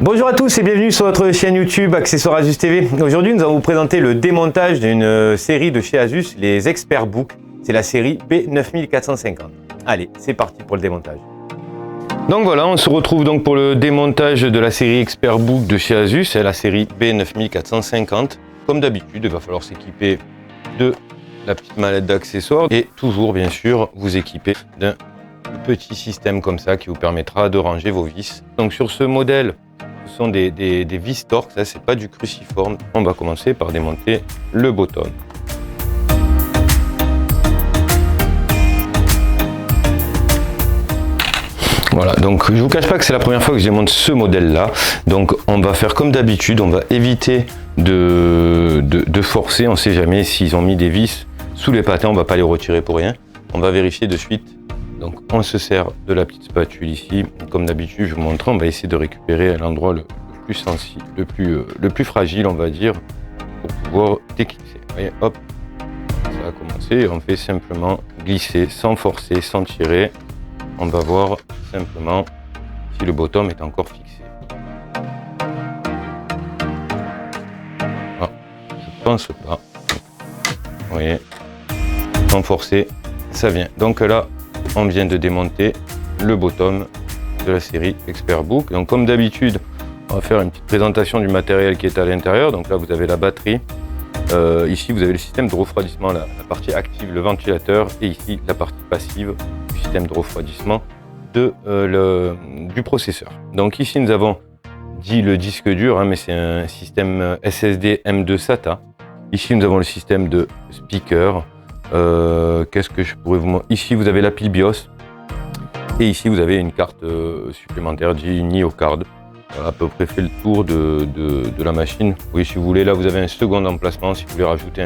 Bonjour à tous et bienvenue sur notre chaîne YouTube Accessoires Asus TV. Aujourd'hui, nous allons vous présenter le démontage d'une série de chez Asus, les ExpertBook. C'est la série B9450. Allez, c'est parti pour le démontage. Donc voilà, on se retrouve donc pour le démontage de la série ExpertBook de chez Asus, c'est la série B9450. Comme d'habitude, il va falloir s'équiper de la petite mallette d'accessoires et toujours, bien sûr, vous équiper d'un petit système comme ça qui vous permettra de ranger vos vis. Donc sur ce modèle, ce sont des vis Torx, ça c'est pas du cruciforme. On va commencer par démonter le bottom. Voilà, donc je vous cache pas que c'est la première fois que je démonte ce modèle là, donc on va faire comme d'habitude, on va éviter de forcer, on sait jamais s'ils ont mis des vis sous les patins, on va pas les retirer pour rien, on va vérifier de suite. Donc on se sert de la petite spatule ici, comme d'habitude je vous montre, on va essayer de récupérer l'endroit le plus sensible, le plus fragile on va dire, pour pouvoir déclisser. Vous voyez, hop, ça a commencé, on fait simplement glisser sans forcer, sans tirer. On va voir simplement si le bottom est encore fixé. Ah, je pense pas. Vous voyez, sans forcer, ça vient. Donc là, on vient de démonter le bottom de la série ExpertBook. Donc comme d'habitude, on va faire une petite présentation du matériel qui est à l'intérieur. Donc là, vous avez la batterie. Ici, vous avez le système de refroidissement, la partie active, le ventilateur, et ici, la partie passive du système de refroidissement du processeur. Donc ici, nous avons dit le disque dur, hein, mais c'est un système SSD M2 SATA. Ici, nous avons le système de speaker. Qu'est-ce que je pourrais vous montrer? Ici, vous avez la pile BIOS. Et ici, vous avez une carte supplémentaire, dit NeoCard. À peu près fait le tour de la machine. Oui, si vous voulez, là vous avez un second emplacement. Si vous voulez rajouter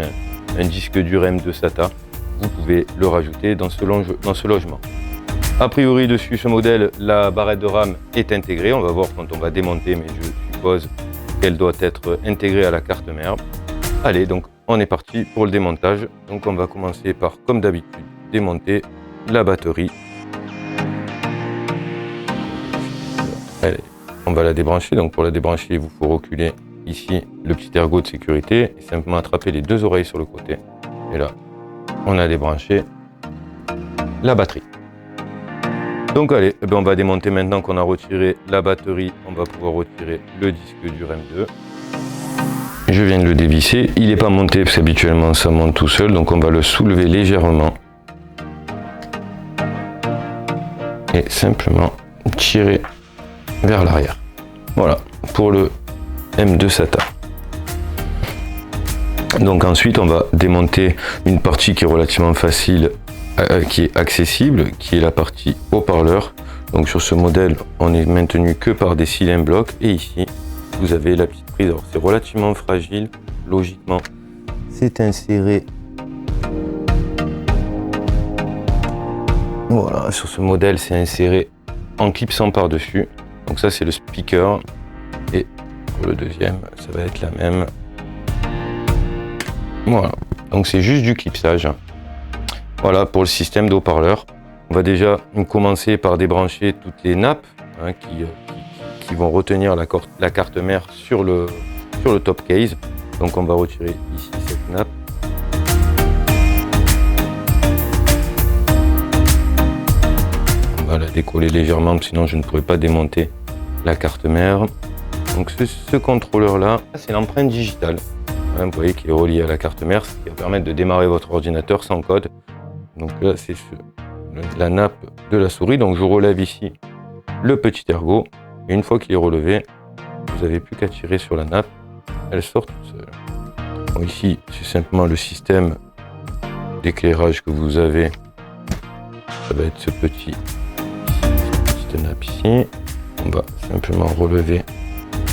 un disque dur M2 SATA, vous pouvez le rajouter dans ce logement. A priori, dessus ce modèle, la barrette de RAM est intégrée. On va voir quand on va démonter, mais je suppose qu'elle doit être intégrée à la carte mère. Allez, donc on est parti pour le démontage. Donc on va commencer par, comme d'habitude, démonter la batterie. Allez. On va la débrancher, donc pour la débrancher, il vous faut reculer ici le petit ergot de sécurité et simplement attraper les deux oreilles sur le côté. Et là, on a débranché la batterie. Donc allez, on va démonter maintenant qu'on a retiré la batterie, on va pouvoir retirer le disque dur M2. Je viens de le dévisser, il n'est pas monté parce qu'habituellement ça monte tout seul, donc on va le soulever légèrement et simplement tirer vers l'arrière. Voilà pour le M2 SATA. Donc ensuite on va démonter une partie qui est relativement facile, qui est accessible, qui est la partie haut-parleur. Donc sur ce modèle on est maintenu que par des cylindres blocs et ici vous avez la petite prise. Alors c'est relativement fragile, logiquement c'est inséré. Voilà, sur ce modèle c'est inséré en clipsant par-dessus. Donc ça c'est le speaker et pour le deuxième ça va être la même. Voilà, donc c'est juste du clipsage. Voilà pour le système de haut-parleur. On va déjà commencer par débrancher toutes les nappes hein, qui vont retenir la carte mère sur le top case. Donc on va retirer ici cette nappe. On va la décoller légèrement, sinon je ne pourrais pas démonter la carte mère. Donc ce contrôleur là, c'est l'empreinte digitale. Vous voyez qu'il est relié à la carte mère, ce qui va permettre de démarrer votre ordinateur sans code. Donc là c'est la nappe de la souris. Donc je relève ici le petit ergot. Et une fois qu'il est relevé, vous n'avez plus qu'à tirer sur la nappe, elle sort toute seule. Donc ici c'est simplement le système d'éclairage que vous avez. Ça va être ce petite nappe ici. On va simplement relever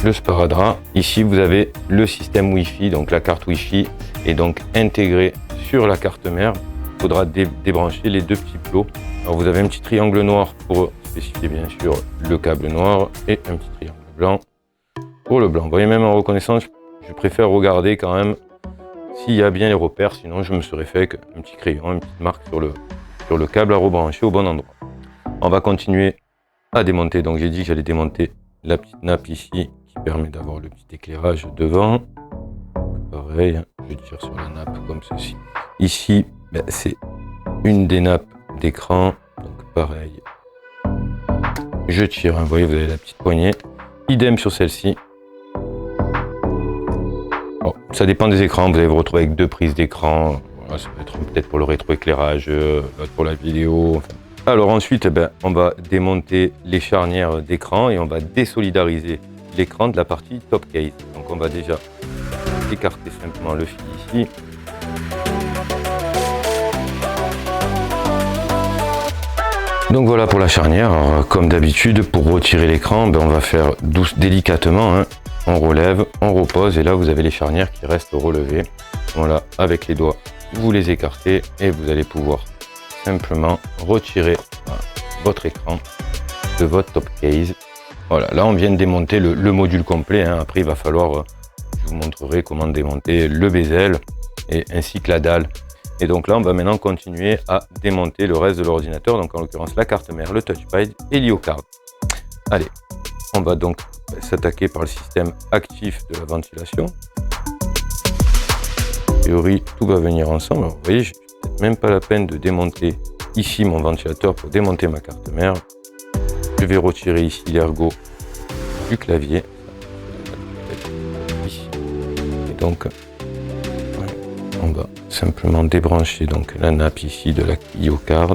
le sparadrap. Ici, vous avez le système Wi-Fi, donc la carte Wi-Fi est donc intégrée sur la carte mère. Il faudra débrancher les deux petits plots. Alors, vous avez un petit triangle noir pour spécifier bien sûr le câble noir et un petit triangle blanc pour le blanc. Vous voyez, même en reconnaissance, je préfère regarder quand même s'il y a bien les repères, sinon je me serais fait avec un petit crayon, une petite marque sur le câble à rebrancher au bon endroit. On va continuer à démonter. Donc j'ai dit que j'allais démonter la petite nappe ici qui permet d'avoir le petit éclairage devant. Pareil, je tire sur la nappe comme ceci. Ici, ben, c'est une des nappes d'écran, donc pareil. Je tire, vous voyez, vous avez la petite poignée. Idem sur celle-ci. Bon, ça dépend des écrans, vous allez vous retrouver avec deux prises d'écran. Voilà, ça peut être peut-être pour le rétroéclairage, l'autre pour la vidéo. Enfin. Alors ensuite, eh ben, on va démonter les charnières d'écran et on va désolidariser l'écran de la partie top case. Donc on va déjà écarter simplement le fil ici. Donc voilà pour la charnière. Alors, comme d'habitude, pour retirer l'écran, ben, on va faire délicatement. Hein. On relève, on repose et là vous avez les charnières qui restent relevées. Voilà, avec les doigts, vous les écartez et vous allez pouvoir simplement retirer votre écran de votre top case. Voilà, là on vient de démonter le module complet. Hein. Après il va falloir, je vous montrerai comment démonter le bezel et ainsi que la dalle. Et donc là on va maintenant continuer à démonter le reste de l'ordinateur, donc en l'occurrence la carte mère, le touchpad et l'IO-card. Allez, on va donc s'attaquer par le système actif de la ventilation. A priori, tout va venir ensemble. Alors, vous voyez, j'ai même pas la peine de démonter ici mon ventilateur pour démonter ma carte mère. Je vais retirer ici l'ergot du clavier. Et donc, on va simplement débrancher donc la nappe ici de la IO-card.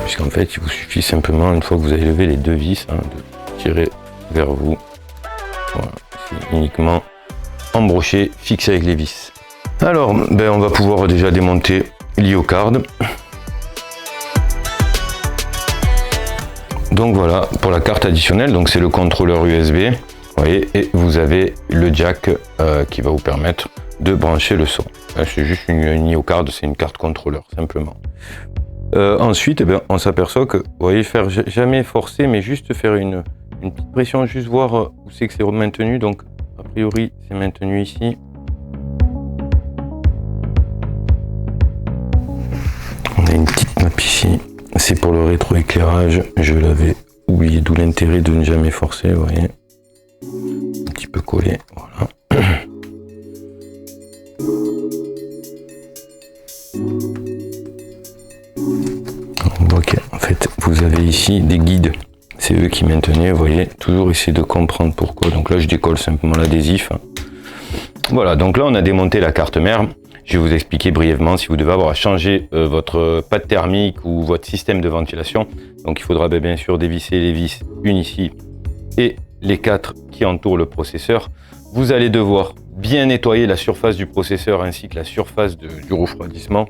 Puisqu'en fait, il vous suffit simplement, une fois que vous avez levé les deux vis, hein, de tirer vers vous. Voilà, c'est uniquement embroché, fixé avec les vis. Alors, ben, on va pouvoir déjà démonter l'IO-card. Donc voilà, pour la carte additionnelle, donc c'est le contrôleur USB. Vous voyez, et vous avez le jack qui va vous permettre de brancher le son. C'est juste une IO-card, c'est une carte contrôleur, simplement. Ensuite, eh bien, on s'aperçoit que, vous voyez, faire jamais forcer, mais juste faire une petite pression, juste voir où c'est que c'est maintenu. Donc, a priori, c'est maintenu ici. On a une petite nappe ici. C'est pour le rétroéclairage. Je l'avais oublié, d'où l'intérêt de ne jamais forcer, vous voyez. Un petit peu collé, voilà. En fait, vous avez ici des guides, c'est eux qui maintenaient, vous voyez, toujours essayer de comprendre pourquoi. Donc là, je décolle simplement l'adhésif. Voilà, donc là, on a démonté la carte mère. Je vais vous expliquer brièvement si vous devez avoir à changer votre pâte thermique ou votre système de ventilation. Donc il faudra bien sûr dévisser les vis, une ici et les 4 qui entourent le processeur. Vous allez devoir bien nettoyer la surface du processeur ainsi que la surface du refroidissement.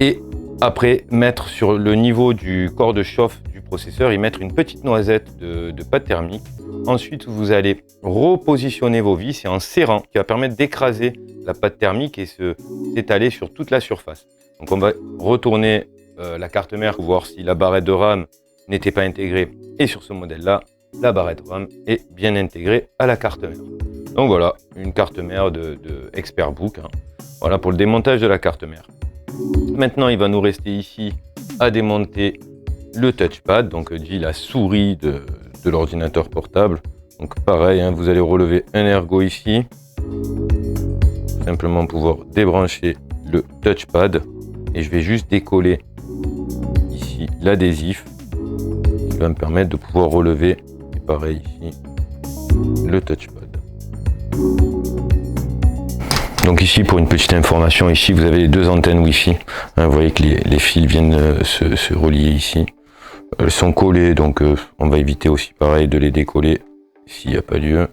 Et après, mettre sur le niveau du corps de chauffe du processeur, y mettre une petite noisette de pâte thermique. Ensuite, vous allez repositionner vos vis et en serrant, qui va permettre d'écraser la pâte thermique et s'étaler sur toute la surface. Donc on va retourner la carte mère pour voir si la barrette de RAM n'était pas intégrée. Et sur ce modèle-là, la barrette RAM est bien intégrée à la carte mère. Donc voilà, une carte mère de Expertbook. Hein. Voilà pour le démontage de la carte mère. Maintenant, il va nous rester ici à démonter le touchpad, donc dit la souris de l'ordinateur portable. Donc pareil, hein, vous allez relever un ergot ici, simplement pouvoir débrancher le touchpad et je vais juste décoller ici l'adhésif qui va me permettre de pouvoir relever, et pareil ici, le touchpad. Donc ici, pour une petite information, ici vous avez les deux antennes Wi-Fi. Vous voyez que les fils viennent se relier ici. Elles sont collées, donc on va éviter aussi pareil de les décoller s'il n'y a pas lieu.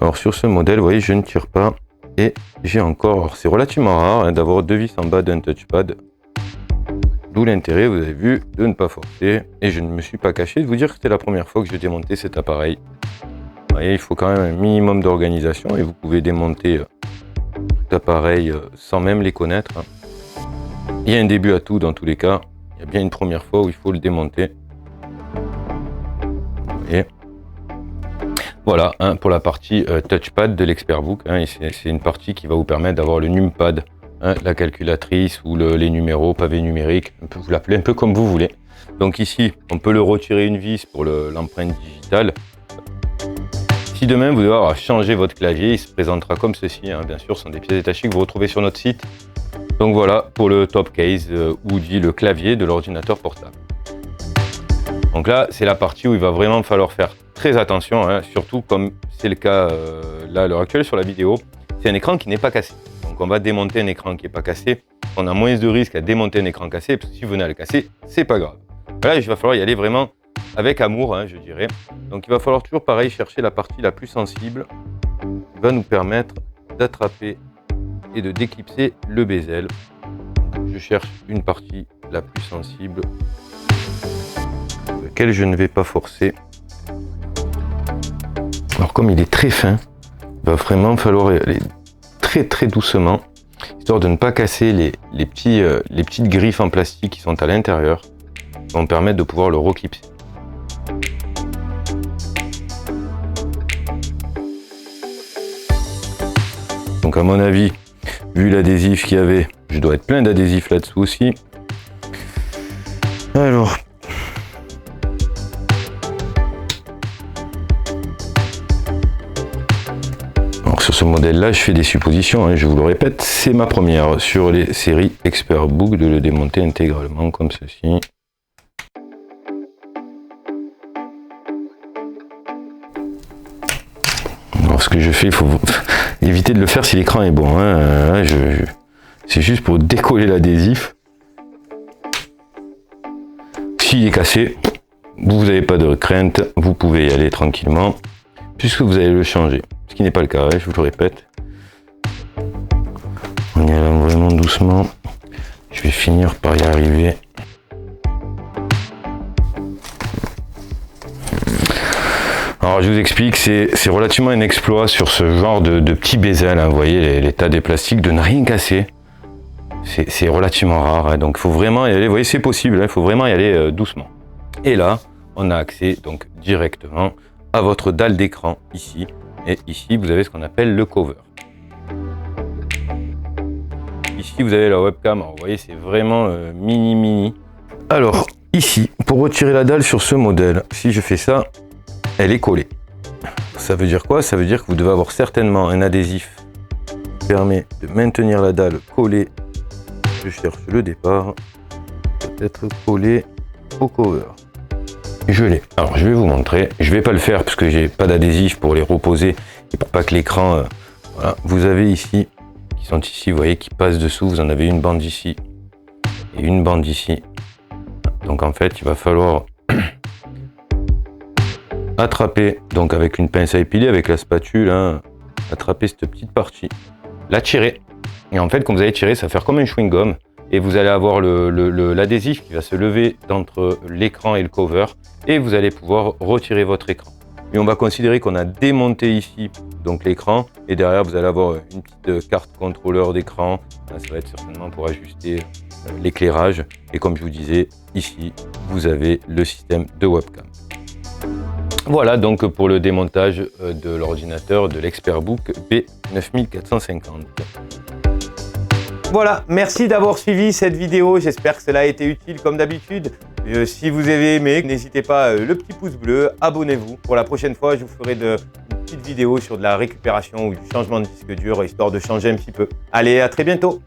Alors sur ce modèle, vous voyez, je ne tire pas et j'ai encore, c'est relativement rare hein, d'avoir deux vis en bas d'un touchpad. D'où l'intérêt, vous avez vu, de ne pas forcer. Et je ne me suis pas caché de vous dire que c'était la première fois que je démontais cet appareil. Vous voyez, il faut quand même un minimum d'organisation et vous pouvez démonter tout appareil sans même les connaître. Il y a un début à tout dans tous les cas. Il y a bien une première fois où il faut le démonter. Et voilà hein, pour la partie touchpad de l'Expertbook. Hein, c'est une partie qui va vous permettre d'avoir le numpad hein, la calculatrice ou les numéros, pavé numérique, vous l'appelez un peu comme vous voulez. Donc ici, on peut le retirer une vis pour l'empreinte digitale. Si demain vous devez avoir changer votre clavier, il se présentera comme ceci, hein. Bien sûr, ce sont des pièces détachées que vous retrouvez sur notre site. Donc voilà pour le top case ou dit le clavier de l'ordinateur portable. Donc là, c'est la partie où il va vraiment falloir faire très attention, hein, surtout comme c'est le cas là à l'heure actuelle sur la vidéo. C'est un écran qui n'est pas cassé. Donc on va démonter un écran qui n'est pas cassé. On a moins de risques à démonter un écran cassé, parce que si vous venez à le casser, c'est pas grave. Là, il va falloir y aller vraiment avec amour, hein, je dirais. Donc il va falloir toujours pareil chercher la partie la plus sensible qui va nous permettre d'attraper et de déclipser le bezel. Je cherche une partie la plus sensible, laquelle je ne vais pas forcer. Alors comme il est très fin, il va vraiment falloir y aller très doucement, histoire de ne pas casser les petites griffes en plastique qui sont à l'intérieur, qui vont permettre de pouvoir le reclipser. Donc à mon avis, vu l'adhésif qu'il y avait, je dois être plein d'adhésifs là-dessous aussi. Alors, sur ce modèle-là, je fais des suppositions, hein, je vous le répète, c'est ma première sur les séries Expertbook de le démonter intégralement comme ceci. Alors ce que je fais, il faut éviter de le faire si l'écran est bon, hein. C'est juste pour décoller l'adhésif. S'il est cassé, vous n'avez pas de crainte, vous pouvez y aller tranquillement, puisque vous allez le changer. Ce qui n'est pas le cas, je vous le répète. On y va vraiment doucement. Je vais finir par y arriver. Alors je vous explique, c'est relativement un exploit sur ce genre de petits bezels, hein. Vous voyez l'état des plastiques, de ne rien casser. C'est relativement rare, hein. Donc il faut vraiment y aller, vous voyez c'est possible, il faut vraiment y aller doucement. Et là, on a accès donc directement à votre dalle d'écran ici. Et ici, vous avez ce qu'on appelle le cover. Ici, vous avez la webcam. Alors, vous voyez, c'est vraiment mini. Alors, ici, pour retirer la dalle sur ce modèle, si je fais ça, elle est collée. Ça veut dire quoi? Ça veut dire que vous devez avoir certainement un adhésif qui permet de maintenir la dalle collée. Je cherche le départ. Peut-être collé au cover. Je l'ai. Alors je vais vous montrer. Je vais pas le faire parce que j'ai pas d'adhésif pour les reposer et pour pas que l'écran. Voilà. Vous avez ici qui sont ici, vous voyez, qui passent dessous. Vous en avez une bande ici et une bande ici. Donc en fait, il va falloir attraper donc avec une pince à épiler, avec la spatule, hein, attraper cette petite partie, la tirer. Et en fait, quand vous allez tirer, ça va faire comme un chewing-gum. Et vous allez avoir l'adhésif qui va se lever entre l'écran et le cover et vous allez pouvoir retirer votre écran. Et on va considérer qu'on a démonté ici donc l'écran et derrière vous allez avoir une petite carte contrôleur d'écran. Ça va être certainement pour ajuster l'éclairage et comme je vous disais ici vous avez le système de webcam. Voilà donc pour le démontage de l'ordinateur de l'Expertbook B9450. Voilà, merci d'avoir suivi cette vidéo, j'espère que cela a été utile comme d'habitude. Si vous avez aimé, n'hésitez pas le petit pouce bleu, abonnez-vous. Pour la prochaine fois, je vous ferai une petite vidéo sur de la récupération ou du changement de disque dur, histoire de changer un petit peu. Allez, à très bientôt.